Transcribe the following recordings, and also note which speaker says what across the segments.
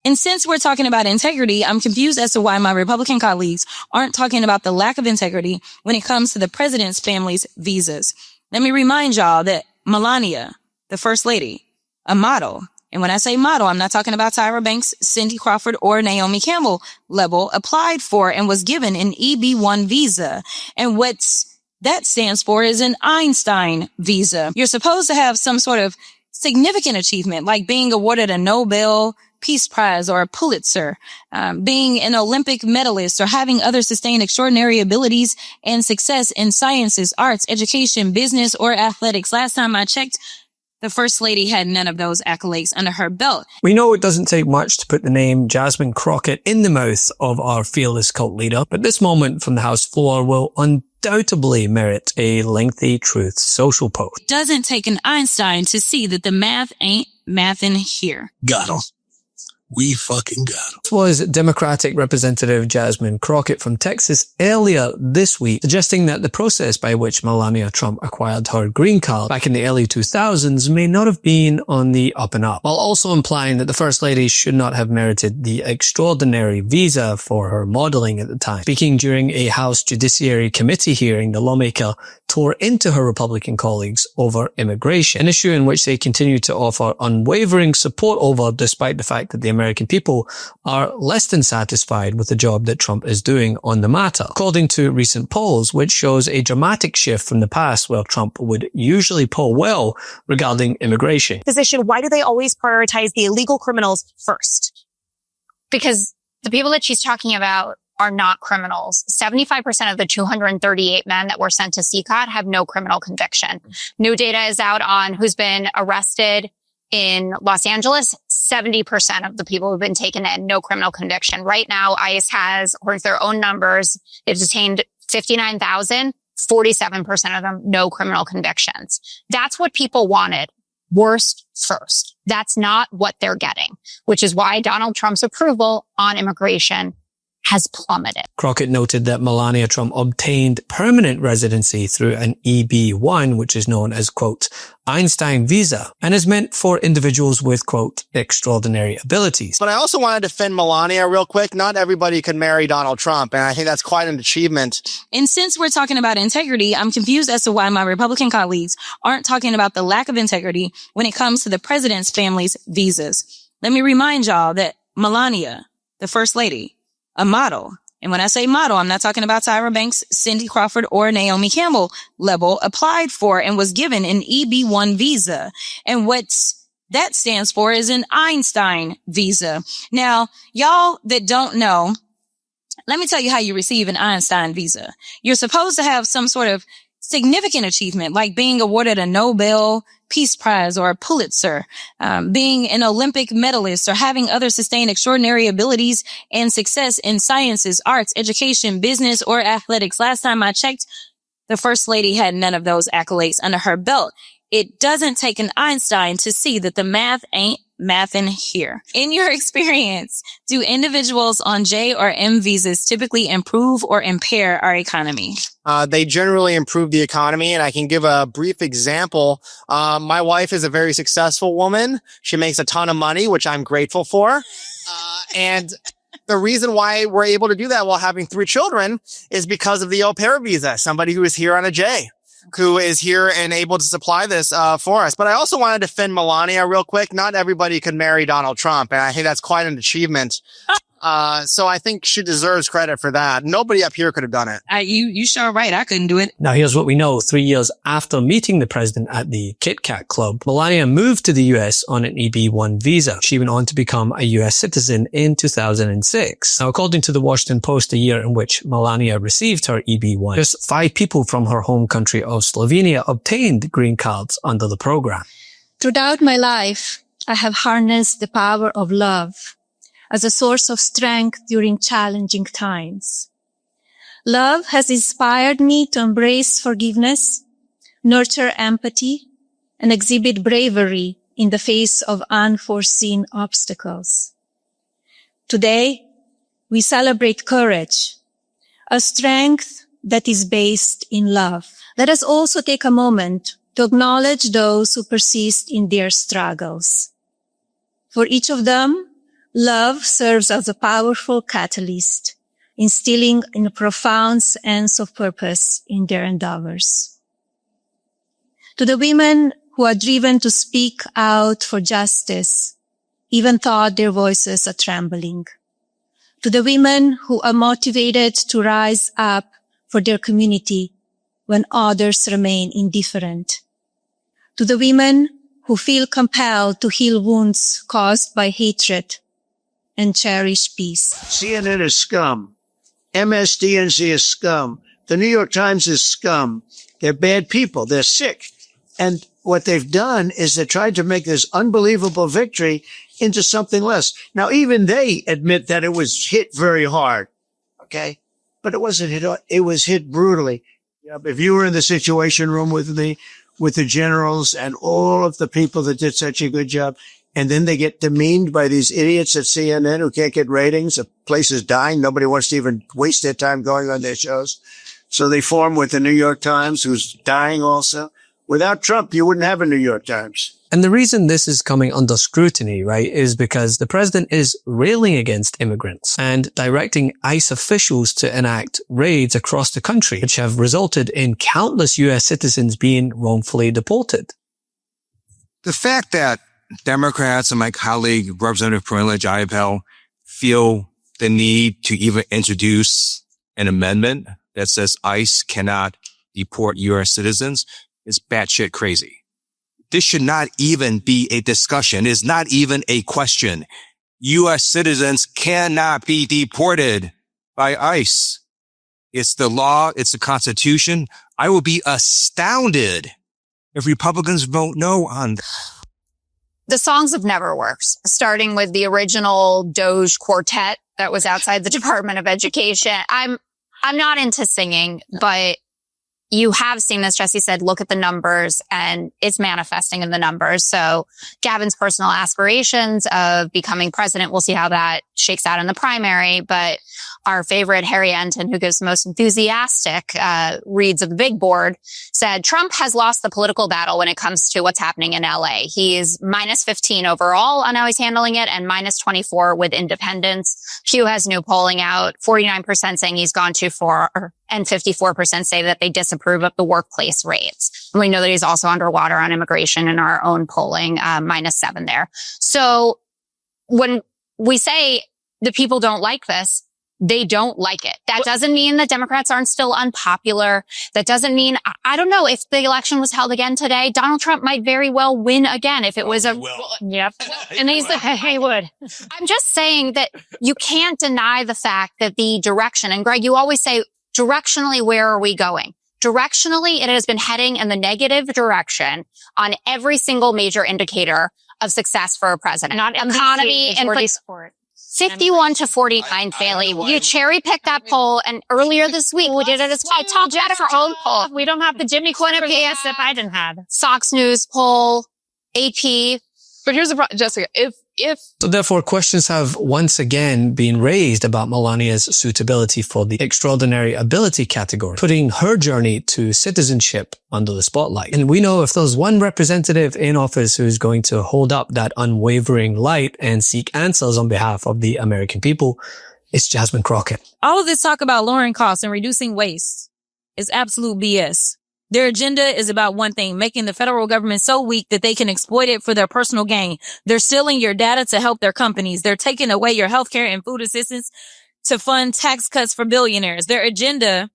Speaker 1: And since we're talking about integrity, I'm confused as to why my Republican colleagues aren't talking about the lack of integrity when it comes to the president's family's visas. Let me remind y'all that Melania, the first lady, a model, and when I say model, I'm not talking about Tyra Banks, Cindy Crawford, or Naomi Campbell level, applied for and was given an EB-1 visa. And that stands for is an Einstein visa. You're supposed to have some sort of significant achievement, like being awarded a Nobel Peace Prize or a Pulitzer, being an Olympic medalist, or having other sustained extraordinary abilities and success in sciences, arts, education, business, or athletics. Last time I checked, the First Lady had none of those accolades under her belt.
Speaker 2: We know it doesn't take much to put the name Jasmine Crockett in the mouth of our fearless cult leader, but this moment from the House floor will undoubtedly merit a lengthy Truth Social post.
Speaker 1: It doesn't take an Einstein to see that the math ain't mathin' here.
Speaker 3: Got 'em. We fucking got him.
Speaker 2: This was Democratic Representative Jasmine Crockett from Texas earlier this week, suggesting that the process by which Melania Trump acquired her green card back in the early 2000s may not have been on the up and up, while also implying that the First Lady should not have merited the extraordinary visa for her modeling at the time. Speaking during a House Judiciary Committee hearing, the lawmaker tore into her Republican colleagues over immigration, an issue in which they continue to offer unwavering support over, despite the fact that the American people are less than satisfied with the job that Trump is doing on the matter. According to recent polls, which shows a dramatic shift from the past where Trump would usually poll well regarding immigration.
Speaker 4: Position, why do they always prioritize the illegal criminals first?
Speaker 5: Because the people that she's talking about are not criminals. 75% of the 238 men that were sent to CCOT have no criminal conviction. New data is out on who's been arrested in Los Angeles. 70% of the people who've been taken in, no criminal conviction. Right now, ICE has, according to their own numbers, they've detained 59,000, 47% of them, no criminal convictions. That's what people wanted. Worst first. That's not what they're getting, which is why Donald Trump's approval on immigration has plummeted.
Speaker 2: Crockett noted that Melania Trump obtained permanent residency through an EB-1, which is known as, quote, Einstein visa, and is meant for individuals with, quote, extraordinary abilities.
Speaker 6: But I also want to defend Melania real quick. Not everybody can marry Donald Trump, and I think that's quite an achievement.
Speaker 1: And since we're talking about integrity, I'm confused as to why my Republican colleagues aren't talking about the lack of integrity when it comes to the president's family's visas. Let me remind y'all that Melania, the First Lady, a model, and when I say model, I'm not talking about Tyra Banks, Cindy Crawford, or Naomi Campbell level, applied for and was given an EB-1 visa. And that stands for is an Einstein visa. Now, y'all that don't know, let me tell you how you receive an Einstein visa. You're supposed to have some sort of significant achievement, like being awarded a Nobel Peace Prize or a Pulitzer, being an Olympic medalist, or having other sustained extraordinary abilities and success in sciences, arts, education, business, or athletics. Last time I checked, the First Lady had none of those accolades under her belt. It doesn't take an Einstein to see that the math ain't mathin' here. In your experience, do individuals on J or M visas typically improve or impair our economy?
Speaker 6: They generally improve the economy, and I can give a brief example. My wife is a very successful woman. She makes a ton of money, which I'm grateful for. And the reason why we're able to do that while having 3 children is because of the au pair visa, somebody who is here on a J, who is here and able to supply this for us. But I also want to defend Melania real quick. Not everybody can marry Donald Trump, and I think that's quite an achievement. So I think she deserves credit for that. Nobody up here could have done it.
Speaker 1: You sure right. I couldn't do it.
Speaker 2: Now here's what we know. 3 years after meeting the president at the Kit Kat Club, Melania moved to the US on an EB-1 visa. She went on to become a US citizen in 2006. Now, according to the Washington Post, the year in which Melania received her EB-1, just 5 people from her home country of Slovenia obtained green cards under the program.
Speaker 7: Throughout my life, I have harnessed the power of love as a source of strength during challenging times. Love has inspired me to embrace forgiveness, nurture empathy, and exhibit bravery in the face of unforeseen obstacles. Today, we celebrate courage, a strength that is based in love. Let us also take a moment to acknowledge those who persist in their struggles. For each of them, Love serves as a powerful catalyst, instilling a profound sense of purpose in their endeavors. To the women who are driven to speak out for justice, even though their voices are trembling. To the women who are motivated to rise up for their community when others remain indifferent. To the women who feel compelled to heal wounds caused by hatred and cherish peace.
Speaker 8: CNN is scum. MSDNC is scum. The New York Times is scum. They're bad people. They're sick. And what they've done is they tried to make this unbelievable victory into something less. Now, even they admit that it was hit very hard. Okay. But it wasn't hit hard. It was hit brutally. If you were in the Situation Room with me, with the generals and all of the people that did such a good job, and then they get demeaned by these idiots at CNN who can't get ratings. The place is dying. Nobody wants to even waste their time going on their shows. So they form with the New York Times, who's dying also. Without Trump, you wouldn't have a New York Times.
Speaker 2: And the reason this is coming under scrutiny, right, is because the president is railing against immigrants and directing ICE officials to enact raids across the country, which have resulted in countless U.S. citizens being wrongfully deported.
Speaker 9: The fact that Democrats and my colleague, Representative Privilege Ayapel, feel the need to even introduce an amendment that says ICE cannot deport U.S. citizens is batshit crazy. This should not even be a discussion. It's not even a question. U.S. citizens cannot be deported by ICE. It's the law. It's the Constitution. I will be astounded if Republicans vote no on this.
Speaker 5: The songs have never worked, starting with the original Doge quartet that was outside the Department of Education. I'm not into singing, but you have seen this. Jesse said, look at the numbers, and it's manifesting in the numbers. So Gavin's personal aspirations of becoming president, we'll see how that shakes out in the primary. But our favorite Harry Enton, who gives the most enthusiastic reads of the big board, said Trump has lost the political battle when it comes to what's happening in LA. He's minus 15 overall on how he's handling it and minus 24 with independents. Pew has new polling out, 49% saying he's gone too far, and 54% say that they disapprove of the workplace rates. And we know that he's also underwater on immigration in our own polling, -7 there. So when we say the people don't like this, they don't like it. That doesn't mean that Democrats aren't still unpopular. That doesn't mean, I don't know, if the election was held again today, Donald Trump might very well win again if it was yep. And he's he would. I'm just saying that you can't deny the fact that the direction, and Greg, you always say, directionally, where are we going? Directionally, it has been heading in the negative direction on every single major indicator of success for a president. Not economy and support. 51 to 49 failing. You cherry picked that poll, and earlier this week we did it as well. I told Jennifer own poll. We don't have the Jimmy Quinnipiac that Biden had. Fox News poll, AP.
Speaker 10: But here's the problem, Jessica.
Speaker 2: So therefore, questions have once again been raised about Melania's suitability for the extraordinary ability category, putting her journey to citizenship under the spotlight. And we know if there's one representative in office who's going to hold up that unwavering light and seek answers on behalf of the American people, it's Jasmine Crockett.
Speaker 1: All of this talk about lowering costs and reducing waste is absolute BS. Their agenda is about one thing, making the federal government so weak that they can exploit it for their personal gain. They're stealing your data to help their companies. They're taking away your healthcare and food assistance to fund tax cuts for billionaires. Their agenda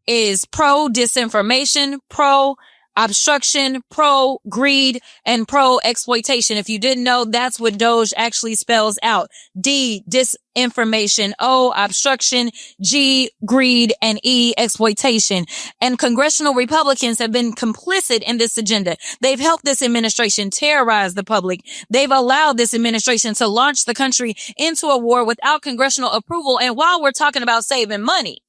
Speaker 1: is pro-disinformation, pro-obstruction, pro-greed, and pro-exploitation. If you didn't know, that's what Doge actually spells out. D, disinformation. O, obstruction. G, greed. And E, exploitation. And congressional Republicans have been complicit in this agenda. They've helped this administration terrorize the public. They've allowed this administration to launch the country into a war without congressional approval. And while we're talking about saving money,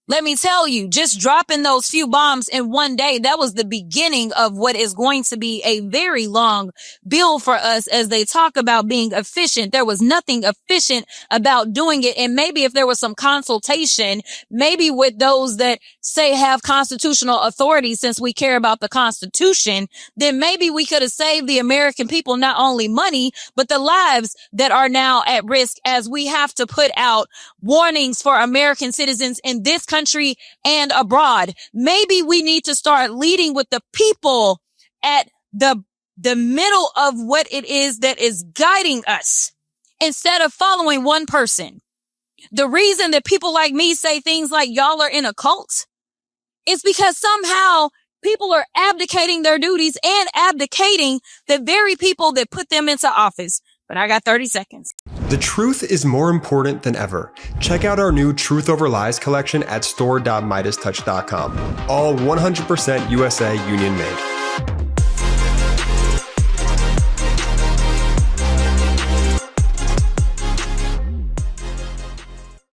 Speaker 1: Let me tell you, just dropping those few bombs in one day, that was the beginning of what is going to be a very long bill for us as they talk about being efficient. There was nothing efficient about doing it. And maybe if there was some consultation, maybe with those that say have constitutional authority, since we care about the Constitution, then maybe we could have saved the American people not only money, but the lives that are now at risk as we have to put out warnings for American citizens in this country and abroad. Maybe we need to start leading with the people at the middle of what it is that is guiding us instead of following one person. The reason that people like me say things like y'all are in a cult is because somehow people are abdicating their duties and abdicating the very people that put them into office. But I got 30 seconds.
Speaker 10: The truth is more important than ever. Check out our new Truth Over Lies collection at store.MeidasTouch.com. All 100% USA union made.